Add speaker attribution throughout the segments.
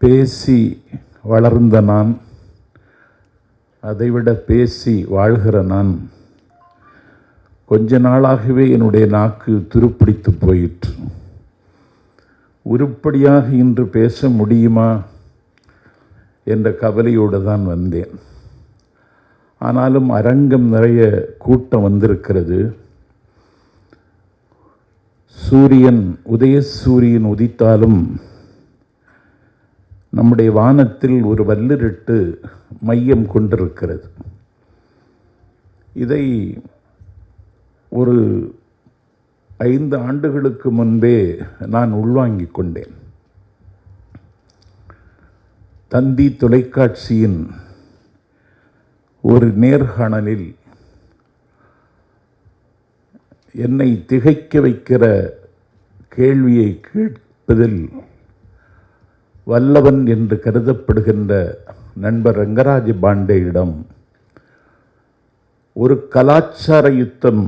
Speaker 1: பேசி வளர்ந்த நான், அதைவிட பேசி வாழ்கிற நான், கொஞ்ச நாளாகவே என்னுடைய நாக்கு துருப்பிடித்து போயிற்று. உருப்படியாக இன்று பேச முடியுமா என்ற கவலையோடு தான் வந்தேன். ஆனாலும் அரங்கம் நிறைய கூட்டம் வந்திருக்கிறது. உதயசூரியன் உதித்தாலும் நம்முடைய வானத்தில் ஒரு வல்லிருட்டு மையம் கொண்டிருக்கிறது. இதை ஒரு 5 ஆண்டுகளுக்கு முன்பே நான் உள்வாங்கிக் கொண்டேன். தந்தி தொலைக்காட்சியின் ஒரு நேர்காணலில் என்னை திகைக்க வைக்கிற கேள்வியை கேட்பதில் வல்லவன் என்று கருதப்படுகின்ற நண்பர் ரங்கராஜ பாண்டேயிடம் ஒரு கலாச்சார யுத்தம்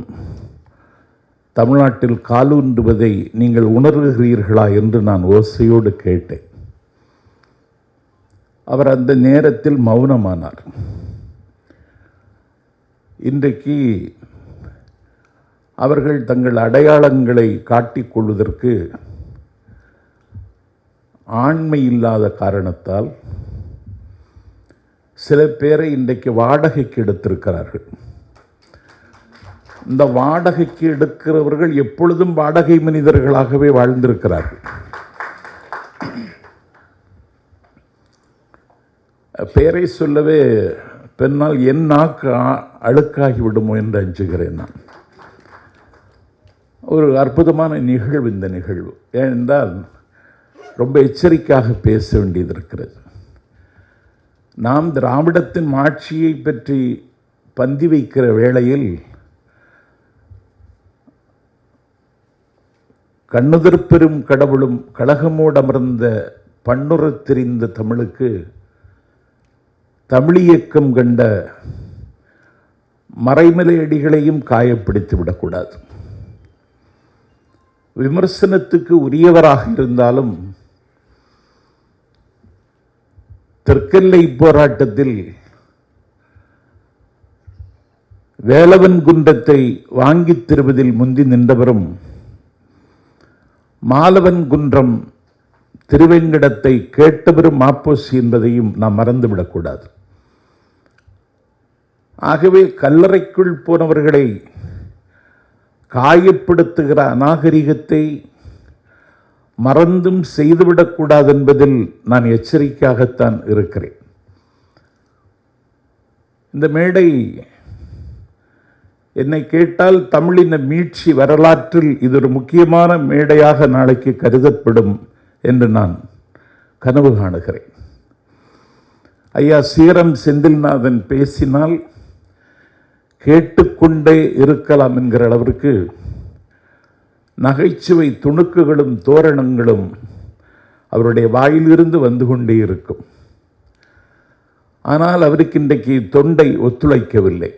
Speaker 1: தமிழ்நாட்டில் காலூன்றுவதை நீங்கள் உணர்கிறீர்களா என்று நான் ஓசையோடு கேட்டேன். அவர் அந்த நேரத்தில் மௌனமானார். இன்றைக்கு அவர்கள் தங்கள் அடையாளங்களை காட்டிக்கொள்வதற்கு ஆண்மை இல்லாத காரணத்தால் சில பேரை இன்றைக்கு வாடகைக்கு எடுத்திருக்கிறார்கள். இந்த வாடகைக்கு எடுக்கிறவர்கள் எப்பொழுதும் வாடகை மனிதர்களாகவே வாழ்ந்திருக்கிறார்கள். பேரை சொல்லவே பெண்ணால் என் நாக்கு அழுக்காகி விடுமோ என்று அஞ்சுகிறேன். நான் ஒரு அற்புதமான நிகழ்வு இந்த நிகழ்வு. ஏனென்றால் ரொம்ப எச்சரிக்கையாக பேச வேண்டியது இருக்கிறது. நாம் திராவிடத்தின் ஆட்சியை பற்றி பந்தி வைக்கிற வேளையில் கண்ணுதற்பெரும் கடவுளும் கழகமோடு அமர்ந்த பண்ணுறத் தெரிந்த தமிழுக்கு தமிழியக்கம் கண்ட மறைமலையடிகளையும் காயப்படுத்தி விடக்கூடாது. விமர்சனத்துக்கு உரியவராக இருந்தாலும் தெற்கெல்லை போராட்டத்தில் வேலவன் குன்றத்தை வாங்கித் தருவதில் முந்தி நின்றவரும் மாலவன் குன்றம் திருவேங்கடத்தை கேட்டவரும் மாப்போசி என்பதையும் நாம் மறந்துவிடக்கூடாது. ஆகவே கல்லறைக்குள் போனவர்களை காயப்படுத்துகிற அநாகரிகத்தை மறந்தும் செய்துவிடக்கூடாது என்பதில் நான் எச்சரிக்கையாகத்தான் இருக்கிறேன். இந்த மேடை என்னை கேட்டால் தமிழின மீட்சி வரலாற்றில் இது ஒரு முக்கியமான மேடையாக நாளைக்கு கருதப்படும் என்று நான் கனவு காணுகிறேன். ஐயா சீரம் செந்தில்நாதன் பேசினால் கேட்டுக்கொண்டே இருக்கலாம் என்கிற அளவிற்கு நகைச்சுவை துணுக்குகளும் தோரணங்களும் அவருடைய வாயிலிருந்து வந்து கொண்டே இருக்கும். ஆனால் அவருக்கு இன்றைக்கு தொண்டை ஒத்துழைக்கவில்லை.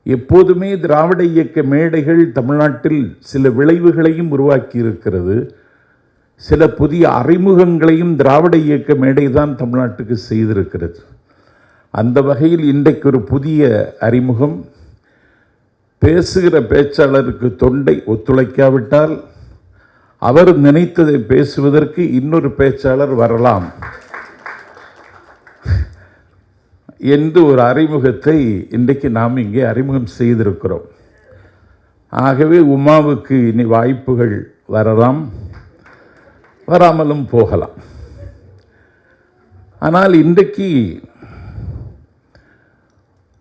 Speaker 1: எப்போதுமே திராவிட இயக்க மேடைகள் தமிழ்நாட்டில் சில விளைவுகளையும் உருவாக்கி இருக்கிறது. சில புதிய அறிமுகங்களையும் திராவிட இயக்க மேடை தான் தமிழ்நாட்டுக்கு செய்திருக்கிறது. அந்த வகையில் இன்றைக்கு ஒரு புதிய அறிமுகம். பேசுகிற பேச்சாளருக்கு தொண்டை ஒத்துழைக்காவிட்டால் அவர் நினைத்ததை பேசுவதற்கு இன்னொரு பேச்சாளர் வரலாம் என்று ஒரு அறிமுகத்தை இன்றைக்கு நாம் இங்கே அறிமுகம் செய்திருக்கிறோம். ஆகவே உமாவுக்கு இனி வாய்ப்புகள் வரலாம், வராமலும் போகலாம். ஆனால் இன்றைக்கு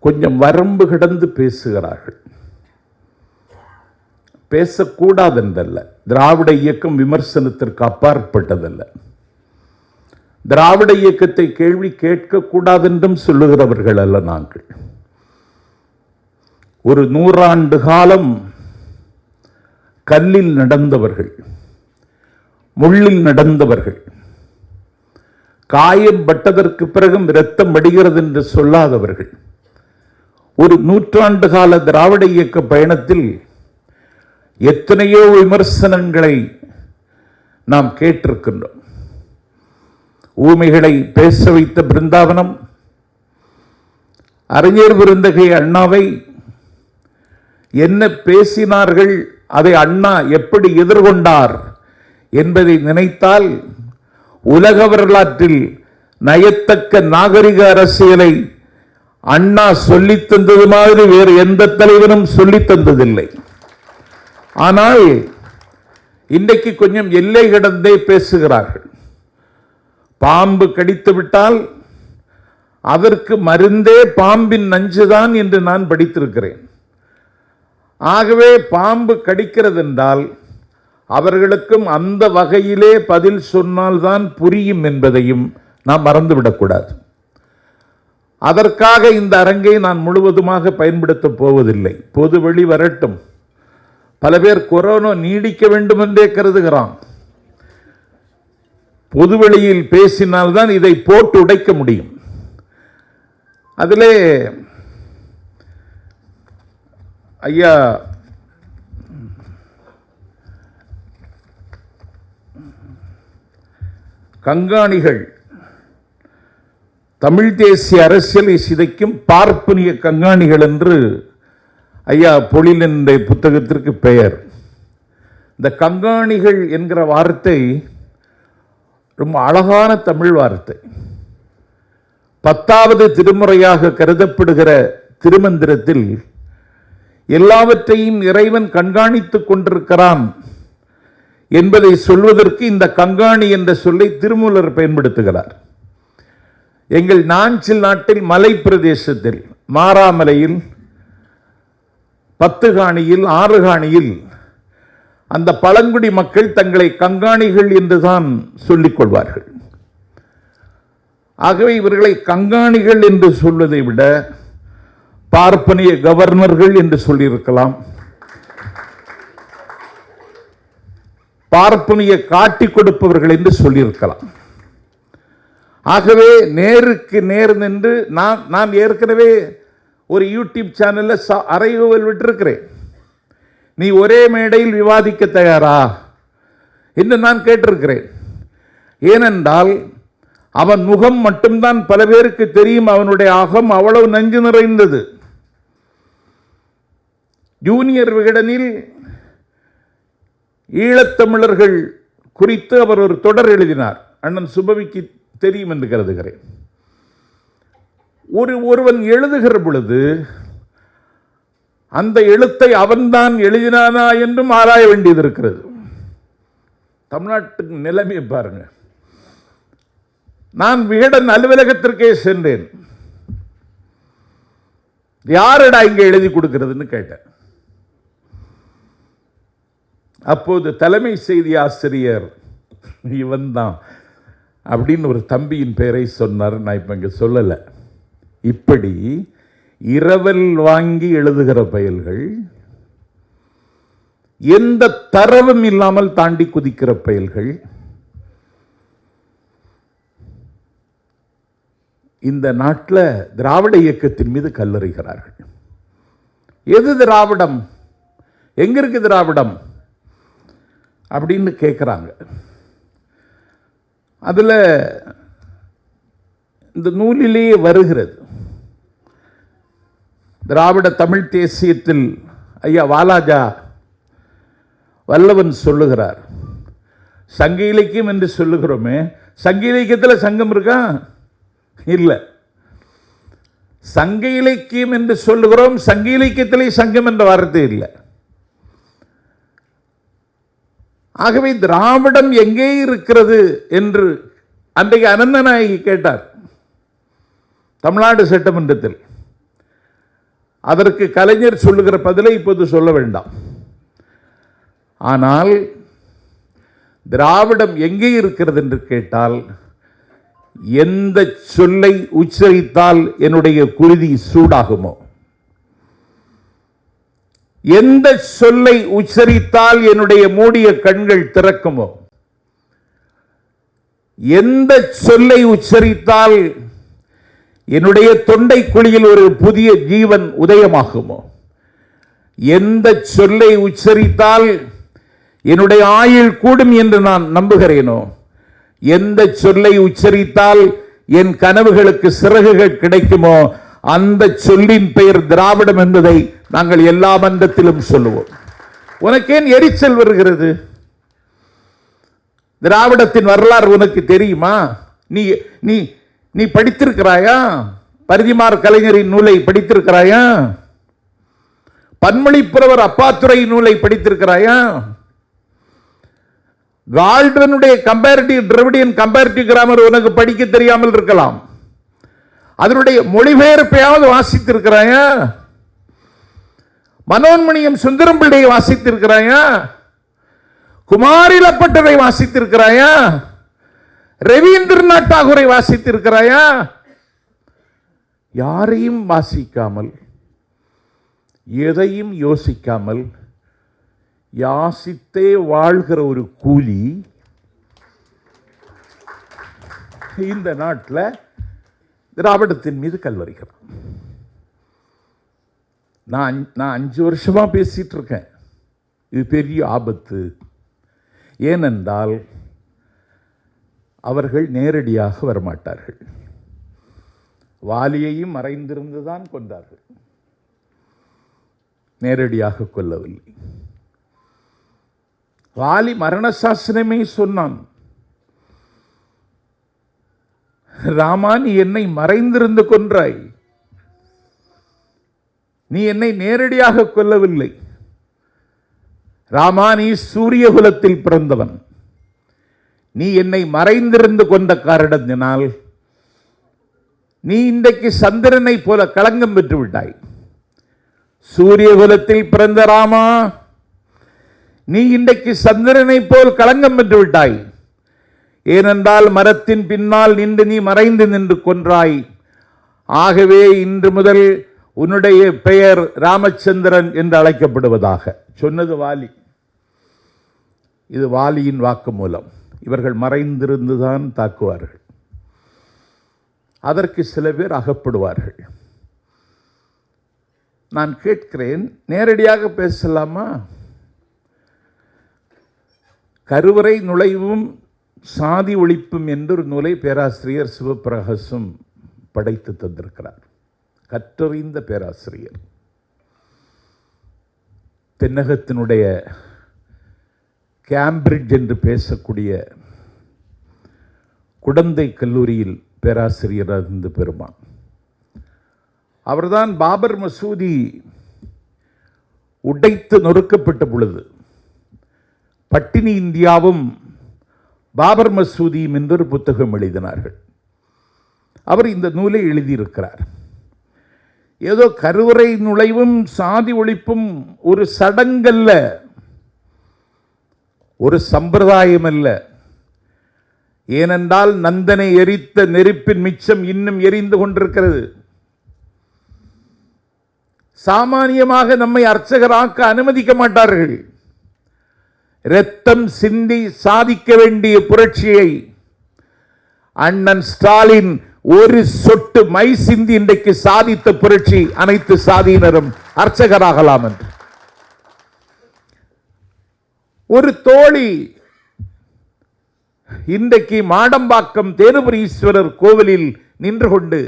Speaker 1: கொஞ்சம் வரம்பு கடந்து பேசுகிறார்கள். பேசக்கூடாதென்றல்ல, திராவிட இயக்கம் விமர்சனத்திற்கு அப்பாற்பட்டதல்ல. திராவிட இயக்கத்தை கேள்வி கேட்கக்கூடாதென்றும் சொல்லுகிறவர்கள் அல்ல நாங்கள். ஒரு 100 ஆண்டு காலம் கல்லில் நடந்தவர்கள், முள்ளில் நடந்தவர்கள், காயம் பட்டதற்கு பிறகும் இரத்தம் வடிகிறது என்று சொல்லாதவர்கள். ஒரு 100 ஆண்டு கால திராவிட இயக்க பயணத்தில் எத்தனையோ விமர்சனங்களை நாம் கேட்டிருக்கின்றோம். ஊமைகளை பேச வைத்த பிருந்தாவனம், அறிஞர் பெருந்தகை அண்ணாவை என்ன பேசினார்கள், அதை அண்ணா எப்படி எதிர்கொண்டார் என்பதை நினைத்தால் உலக வரலாற்றில் நயத்தக்க நாகரிக அரசியலை அண்ணா சொல்லித் தந்தது மாதிரி வேறு எந்த தலைவனும் சொல்லித் தந்ததில்லை. ஆனால் இன்றைக்கு கொஞ்சம் எல்லை கடந்தே பேசுகிறார்கள். பாம்பு கடித்து விட்டால் அதற்கு மருந்தே பாம்பின் நஞ்சுதான் என்று நான் படித்திருக்கிறேன். ஆகவே பாம்பு கடிக்கிறது என்றால் அவர்களுக்கும் அந்த வகையிலே பதில் சொன்னால்தான் புரியும் என்பதையும் நாம் மறந்துவிடக்கூடாது. அதற்காக இந்த அரங்கை நான் முழுவதுமாக பயன்படுத்தப் போவதில்லை. பொது வெளி வரட்டும். பல பேர் கொரோனா நீடிக்க வேண்டும் என்றே கருதுகிறான். பொதுவெளியில் பேசினால்தான் இதை போட்டு உடைக்க முடியும். அதிலே ஐயா கங்காணிகள் தமிழ் தேசிய அரசியலை சிதைக்கும் பார்ப்பனிய கங்காணிகள் என்று ஐயா பொழிலின் புத்தகத்திற்கு பெயர். இந்த கங்காணிகள் என்கிற வார்த்தை ரொம்ப அழகான தமிழ் வார்த்தை. 10வது திருமுறையாக கருதப்படுகிற திருமந்திரத்தில் எல்லாவற்றையும் இறைவன் கண்காணித்துக் கொண்டிருக்கிறான் என்பதை சொல்வதற்கு இந்த கங்காணி என்ற சொல்லை திருமூலர் பயன்படுத்துகிறார். எங்கள் நாஞ்சில் நாட்டில் மலை பிரதேசத்தில் மாராமலையில், பத்துகாணியில், ஆறுகாணியில் அந்த பழங்குடி மக்கள் தங்களை கங்காணிகள் என்றுதான் சொல்லிக் கொள்வார்கள். ஆகவே இவர்களை கங்காணிகள் என்று சொல்வதை விட பார்ப்பனிய கவர்னர்கள் என்று சொல்லியிருக்கலாம், பார்ப்பனிய காட்டி கொடுப்பவர்கள் என்று சொல்லியிருக்கலாம். ஆகவே நேருக்கு நேர் நின்று நான் ஏற்கனவே ஒரு யூடியூப் சேனல்ல அறைகூவல் விட்டிருக்கிறேன். நீ ஒரே மேடையில் விவாதிக்க தயாரா என்று நான் கேட்டிருக்கிறேன். ஏனென்றால் அவன் முகம் மட்டும்தான் பல பேருக்கு தெரியும், அவனுடைய அகம் அவ்வளவு நஞ்சு நிறைந்தது. ஜூனியர் விகடனில் ஈழத்தமிழர்கள் குறித்து அவர் ஒரு தொடர் எழுதினார். அண்ணன் சுபவிக்கு தெரியும் என்று கருதுகிறேன். ஒருவன் எழுதுகிற பொழுது அந்த எழுத்தை அவன்தான் எழுதினானா என்றும் ஆராய வேண்டியது இருக்கிறது. தமிழ்நாட்டுக்கு நிலைமையை பாருங்க. நான் விகடன் அலுவலகத்திற்கே சென்றேன். யாரடா இங்க எழுதி கொடுக்கிறதுன்னு கேட்டேன். அப்போது தலைமை செய்தி ஆசிரியர் இவன் தான் அப்படின்னு ஒரு தம்பியின் பெயரை சொன்னார். நான் இப்ப இங்க சொல்லல. இப்படி இரவல் வாங்கி எழுதுகிற பயல்கள், எந்த தரவும் இல்லாமல் தாண்டி குதிக்கிற பயல்கள், இந்த நாட்டில் திராவிட இயக்கத்தின் மீது கல்லறிகிறார்கள். எது திராவிடம், எங்க இருக்கு திராவிடம் அப்படின்னு கேட்கிறாங்க. அதுல இந்த நூலிலேயே வருகிறது. திராவிட தமிழ் தேசியத்தில் ஐயா வாலாஜா வல்லவன் சொல்லுகிறார், சங்க இலக்கியம் என்று சொல்லுகிறோமே, சங்க இலக்கியத்தில் சங்கம் இருக்கா? இல்லை. சங்க இலக்கியம் என்று சொல்லுகிறோம், சங்க இலக்கியத்திலே சங்கம் என்ற வார்த்தை இல்லை. ஆகவே திராவிடம் எங்கே இருக்கிறது என்று அன்றைக்கு அனந்தநாயகி கேட்டார் தமிழ்நாடு சட்டமன்றத்தில். அதற்கு கலைஞர் சொல்லுகிற பதிலை இப்போது சொல்ல வேண்டாம். ஆனால் திராவிடம் எங்கே இருக்கிறது என்று கேட்டால், எந்த சொல்லை உச்சரித்தால் என்னுடைய குருதி சூடாகுமோ, எந்த சொல்லை உச்சரித்தால் என்னுடைய மூடிய கண்கள் திறக்குமோ, எந்த சொல்லை உச்சரித்தால் என்னுடைய தொண்டை குழியில் ஒரு புதிய ஜீவன் உதயமாகுமோ, எந்த சொல்லை உச்சரித்தால் என்னுடைய ஆயுள் கூடும் என்று நான் நம்புகிறேனோ, எந்த சொல்லை உச்சரித்தால் என் கனவுகளுக்கு சிறகுகள் கிடைக்குமோ அந்த சொல்லின் பெயர் திராவிடம் என்பதை நாங்கள் எல்லா மன்றத்திலும் சொல்லுவோம். உனக்கேன் எரிச்சல் வருகிறது? திராவிடத்தின் வரலாறு உனக்கு தெரியுமா? நீ நீ நீ படித்திருக்கிறாயா? பரிதிமார் கலைஞரின் நூலை படித்திருக்கிறாயா? பன்மொழிப்புலவர் அப்பாத்துரை நூலை படித்திருக்கிறாயா? கால்டனுடைய கம்பேரிட்டிவ் டிராவிடியன் கம்பேரிட்டிவ் கிராமர் உனக்கு படிக்க தெரியாமல் இருக்கலாம். அதனுடைய மொழிபெயர்ப்பையாவது வாசித்திருக்கிறாயா? மனோன்மணியம் சுந்தரம் பிள்ளையை வாசித்திருக்கிறாயா? குமாரிலப்பட்டதை வாசித்திருக்கிறாயா? ரவீந்திரநாத் தாகூரை வாசித்திருக்கிறாயா? யாரையும் வாசிக்காமல், எதையும் யோசிக்காமல் யாசித்தே வாழ்கிற ஒரு கூலி இந்த நாட்டில் திராவிடத்தின் மீது கல்வரிக்கிறான். நான் 5 வருஷமா பேசிட்டு இருக்கேன். இது பெரிய ஆபத்து. ஏனென்றால் அவர்கள் நேரடியாக வரமாட்டார்கள். வாலியையும் மறைந்திருந்துதான் கொண்டார்கள், நேரடியாக கொல்லவில்லை. வாலி மரண சாசனமே சொன்னான், ராமா நீ என்னை மறைந்திருந்து கொன்றாய், நீ என்னை நேரடியாக கொல்லவில்லை. ராமா நீ சூரிய குலத்தில் பிறந்தவன், நீ என்னை மறைந்திருந்து கொண்ட காரணத்தினால் நீ இன்றைக்கு சந்திரனை போல களங்கம் பெற்று விட்டாய். சூரிய குலத்தில் பிறந்த ராமா நீ இன்றைக்கு சந்திரனை போல் களங்கம் பெற்று விட்டாய். ஏனென்றால் மரத்தின் பின்னால் நின்று நீ மறைந்து நின்று கொன்றாய். ஆகவே இன்று முதல் உன்னுடைய பெயர் ராமச்சந்திரன் என்று அழைக்கப்படுவதாக சொன்னது வாலி. இது வாலியின் வாக்கு மூலம். இவர்கள் மறைந்திருந்துதான் தாக்குவார்கள். அதற்கு சில பேர் அகப்படுவார்கள். நான் கேட்கிறேன், நேரடியாக பேசலாமா? கருவறை நுழைவும் சாதி ஒழிப்பும் என்றொரு நூலை பேராசிரியர் சிவபிரகாசம் படைத்து தந்திருக்கிறார். கற்றறிந்த பேராசிரியர். தென்னகத்தினுடைய கேம்பிரிட்ஜ் என்று பேசக்கூடிய குடந்தை கல்லூரியில் பேராசிரியராக இருந்து பெருமான். அவர்தான் பாபர் மசூதி உடைத்து நொறுக்கப்பட்ட பொழுது பட்டினி இந்தியாவும் பாபர் மசூதியும் என்றொரு புத்தகம் எழுதினார்கள். அவர் இந்த நூலை எழுதியிருக்கிறார். ஏதோ கருவறை நுழைவும் சாதி ஒழிப்பும் ஒரு சடங்கல்ல, ஒரு சம்பிரதாயம் அல்ல. ஏனென்றால் நந்தனை எரித்த நெருப்பின் மிச்சம் இன்னும் எரிந்து கொண்டிருக்கிறது. சாமானியமாக நம்மை அர்ச்சகராக்க அனுமதிக்க மாட்டார்கள். இரத்தம் சிந்தி சாதிக்க வேண்டிய புரட்சியை அண்ணன் ஸ்டாலின் ஒரு சொட்டு மை சிந்தி இன்றைக்கு சாதித்த புரட்சி அனைத்து சாதியினரும் அர்ச்சகராகலாம் என்று. ஒரு தோழி இன்றைக்கு மாடம்பாக்கம் தேனுபுரீஸ்வரர் கோவிலில் நின்று கொண்டு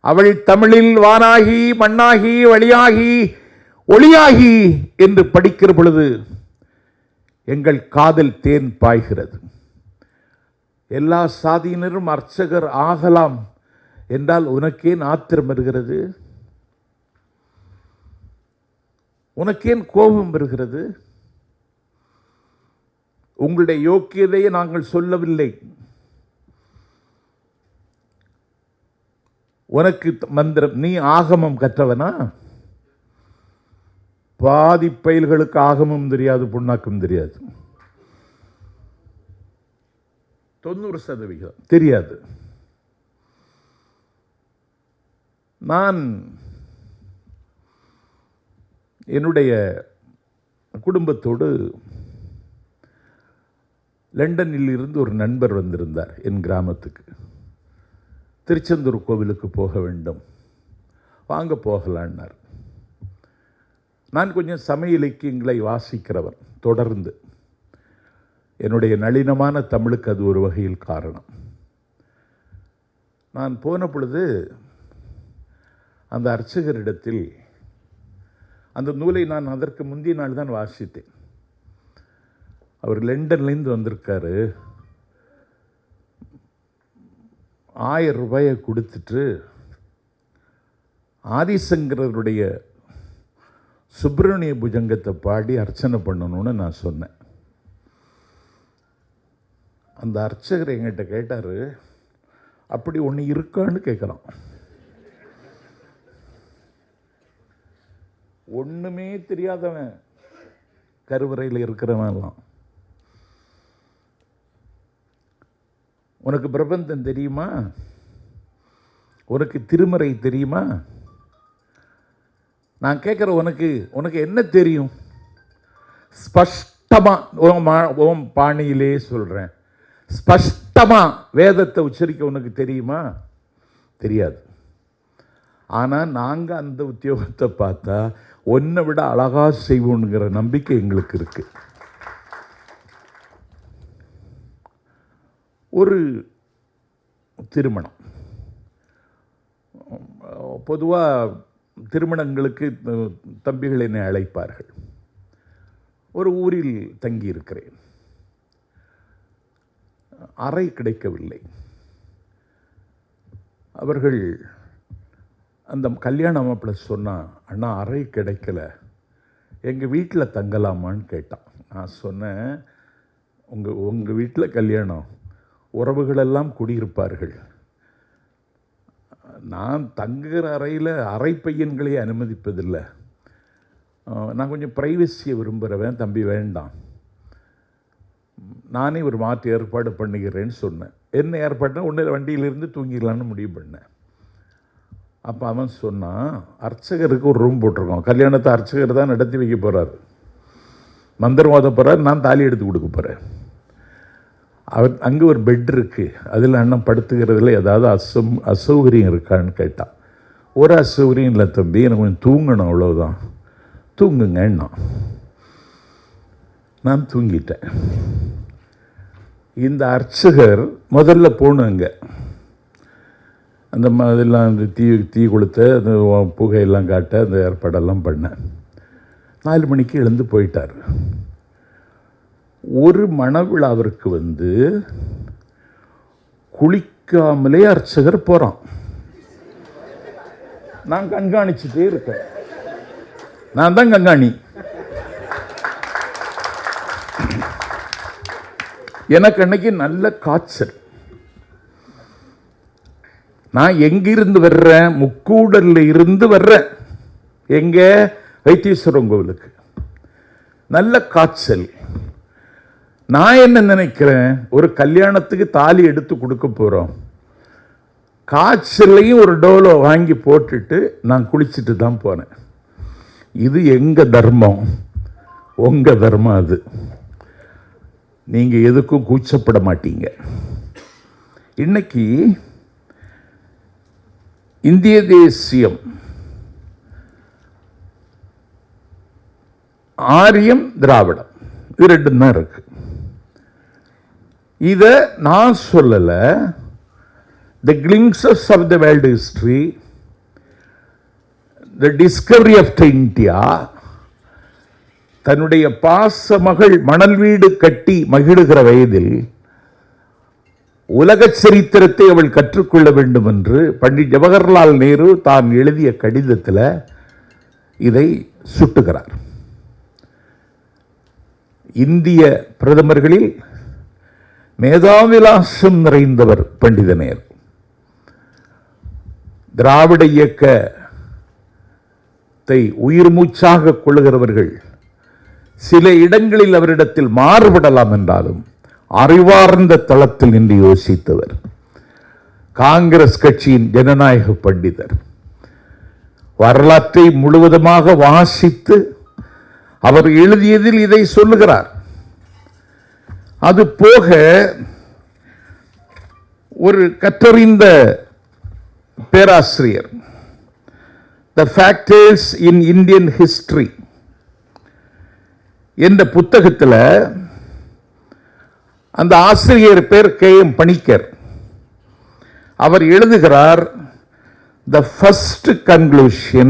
Speaker 1: அவள் தமிழில் வானாகி மண்ணாகி வழியாகி ஒளியாகி என்று படிக்கிற பொழுது எங்கள் காதல் தேன் பாய்கிறது. எல்லா சாதியினரும் அர்ச்சகர் ஆகலாம் என்றால் உனக்கேன் ஆத்திரம் வருகிறது? உனக்கேன் கோபம் வருகிறது? உங்களுடைய யோக்கியதையை நாங்கள் சொல்லவில்லை. உனக்கு மந்திரம், நீ ஆகமம் கற்றவனா? பாதி பயில்களுக்கு ஆகமும் தெரியாது, புண்ணாக்கும் தெரியாது. 90% தெரியாது. நான் என்னுடைய குடும்பத்தோடு லண்டனில் இருந்து ஒரு நண்பர் வந்திருந்தார் என் கிராமத்துக்கு. திருச்செந்தூர் கோவிலுக்கு போக வேண்டும், வாங்க போகலான்னார். நான் கொஞ்சம் சமய இலக்கியங்களை வாசிக்கிறவன் தொடர்ந்து. என்னுடைய நளினமான தமிழுக்கு அது ஒரு வகையில் காரணம். நான் போன பொழுது அந்த அர்ச்சகரிடத்தில் அந்த நூலை நான் அதற்கு முந்தைய நாள் தான் வாசித்தேன். அவர் லண்டன்லேருந்து வந்திருக்காரு. 1000 ரூபாயை கொடுத்துட்டு ஆதிசங்கரருடைய சுப்பிரமணிய புஜங்கத்தை பாடி அர்ச்சனை பண்ணணும்னு நான் சொன்னேன். அந்த அர்ச்சகர் என்கிட்ட கேட்டார், அப்படி ஒன்று இருக்கான்னு கேட்குறான். ஒன்றுமே தெரியாதவன் கருவறையில் இருக்கிறவன்லாம். உனக்கு பிரபந்தம் தெரியுமா? உனக்கு திருமறை தெரியுமா? நான் கேட்குற உனக்கு என்ன தெரியும்? ஸ்பஷ்டமாக ஓம் பாணியிலே சொல்கிறேன், ஸ்பஷ்டமாக வேதத்தை உச்சரிக்க உனக்கு தெரியுமா? தெரியாது. ஆனால் நாங்கள் அந்த உத்தியோகத்தை பார்த்தா ஒன்றை விட அழகாக செய்வோங்கிற நம்பிக்கை எங்களுக்கு இருக்கு. ஒரு திருமணம், பொதுவாக திருமணங்களுக்கு தம்பிகள் என்னை அழைப்பார்கள். ஒரு ஊரில் தங்கி இருக்கிறேன். அறை கிடைக்கவில்லை. அவர்கள் அந்த கல்யாண மாப்பிள்ளை சொன்னான், அண்ணா அறை கிடைக்கல, எங்கள் வீட்டில் தங்கலாமான்னு கேட்டான். நான் சொன்னேன், உங்கள் வீட்டில் கல்யாணம், உறவுகளெல்லாம் குடியிருப்பார்கள். நான் தங்குகிற அறையில் அறை பையன்களை அனுமதிப்பதில்லை. நான் கொஞ்சம் ப்ரைவசியை விரும்புகிறவன், தம்பி வேண்டாம், நானே ஒரு மாற்று ஏற்பாடு பண்ணிக்கிறேன்னு சொன்னேன். என்ன ஏற்பாடுனா ஒன்றில் வண்டியிலிருந்து தூங்கிடலான்னு முடிவு பண்ணேன். அப்போ அவன் சொன்னான், அர்ச்சகருக்கு ஒரு ரூம் போட்டிருக்கோம், கல்யாணத்தை அர்ச்சகர் தான் நடத்தி வைக்க போகிறார், மந்திரம் ஓத போகிறார், நான் தாலி எடுத்து கொடுக்க போகிறேன். அவர் அங்கே ஒரு பெட் இருக்குது, அதில் அண்ணன் படுத்துக்கிறதுல ஏதாவது அசௌகரியம் இருக்கான்னு கேட்டான். ஒரு அசௌகரியம் இல்லை தம்பி, எனக்கு கொஞ்சம் தூங்கணும், அவ்வளோதான், தூங்குங்கன்னா. நான் தூங்கிட்டேன். இந்த அர்ச்சகர் முதல்ல போனாங்க, அந்த மாதிரிலாம் அந்த தீ கொளுத்த அந்த புகையெல்லாம் காட்ட அந்த ஏற்பாடெல்லாம் பண்ணேன். 4 மணிக்கு எழுந்து போயிட்டார். ஒரு மணவிழாவிற்கு வந்து குளிக்காமலே அர்ச்சகர் போகிறான். நான் கண்காணிச்சுட்டே இருக்கேன். நான் தான் கண்காணி. எனக்கு அன்னைக்கு நல்ல காய்ச்சல். நான் எங்கிருந்து வர்றேன்? முக்கூடல்ல இருந்து வர்றேன். எங்க? வைத்தீஸ்வரன் கோவிலுக்கு. நல்ல காய்ச்சல். நான் என்ன நினைக்கிறேன், ஒரு கல்யாணத்துக்கு தாலி எடுத்து கொடுக்க போகிறோம், காய்ச்சல்லையும் ஒரு டோலோ வாங்கி போட்டுட்டு நான் குளிச்சுட்டு தான் போனேன். இது எங்கள் தர்மம், உங்கள் தர்மம். அது நீங்கள் எதுக்கும் கூச்சப்பட மாட்டீங்க. இன்னைக்கு இந்திய தேசியம், ஆரியம், திராவிடம், இது 2 தான் இருக்கு. இதை நான் சொல்லலை. The glimpses of the world history, the discovery of the India, தன்னுடைய பாச மகள் மணல் வீடு கட்டி மகிழுகிற வயதில் உலக சரித்திரத்தை அவள் கற்றுக்கொள்ள வேண்டும் என்று பண்டிட் ஜவஹர்லால் நேரு தான் எழுதிய கடிதத்தில் இதை சுட்டுகிறார். இந்திய பிரதமர்களில் மேதாவிலாசம் நிறைந்தவர் பண்டித நேரு. திராவிட இயக்கத்தை உயிர் மூச்சாக கொள்ளுகிறவர்கள் சில இடங்களில் அவரிடத்தில் மாறுபடலாம் என்றாலும் அறிவார்ந்த தளத்தில் நின்று யோசித்தவர். காங்கிரஸ் கட்சியின் ஜனநாயக பண்டிதர். வரலாற்றை முழுவதுமாக வாசித்து அவர் எழுதியதில் இதை சொல்லுகிறார். அது போக ஒரு கற்றறிந்த பேராசிரியர், the factors in Indian history என்ற புத்தகத்தில் அந்த ஆசிரியர் பேர் K.M. பணிக்கர். அவர் எழுதுகிறார், the first conclusion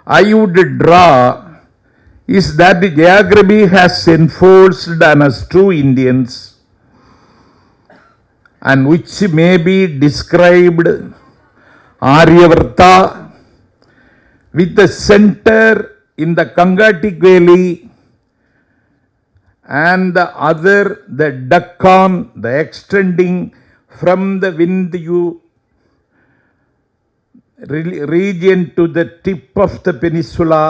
Speaker 1: I would draw is that the geography has enforced on us true Indians, and which may be described Aryavarta with the center in the Gangatic Valley and the other the Deccan, the extending from the Vindhya region to the tip of the peninsula.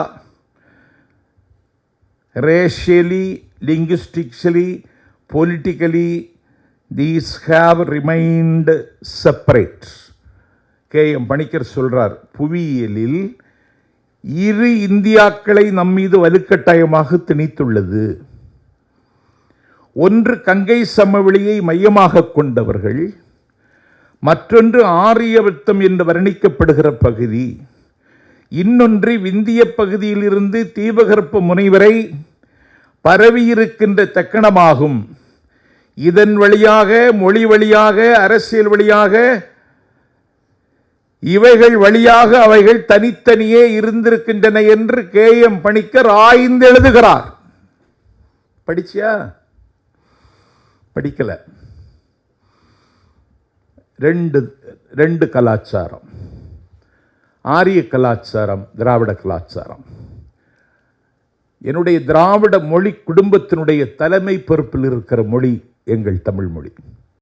Speaker 1: Racially, linguistically, politically, these have remained separate. K.M. Panicker சொல்றார், புவியியலில் இரு இந்தியாக்களை நம்மீது வலுக்கட்டாயமாக திணித்துள்ளது. ஒன்று கங்கை சமவெளியை மையமாக கொண்டவர்கள், மற்றொன்று ஆரியவர்த்தம் என்று வர்ணிக்கப்படுகிற பகுதி, இன்னொன்று விந்திய பகுதியிலிருந்து தீபகற்ப முனைவரை பரவியிருக்கின்ற தக்கணமாகும். இதன் வழியாக, மொழி வழியாக, அரசியல் வழியாக, இவைகள் வழியாக அவைகள் தனித்தனியே இருந்திருக்கின்றன என்று K.M. பணிக்கர் ஆய்ந்து எழுதுகிறார். படிச்சியா? படிக்கல. ரெண்டு கலாச்சாரம், ஆரிய கலாச்சாரம், திராவிட கலாச்சாரம். என்னுடைய திராவிட மொழி குடும்பத்தினுடைய தலைமை பொறுப்பில் இருக்கிற மொழி எங்கள் தமிழ் மொழி.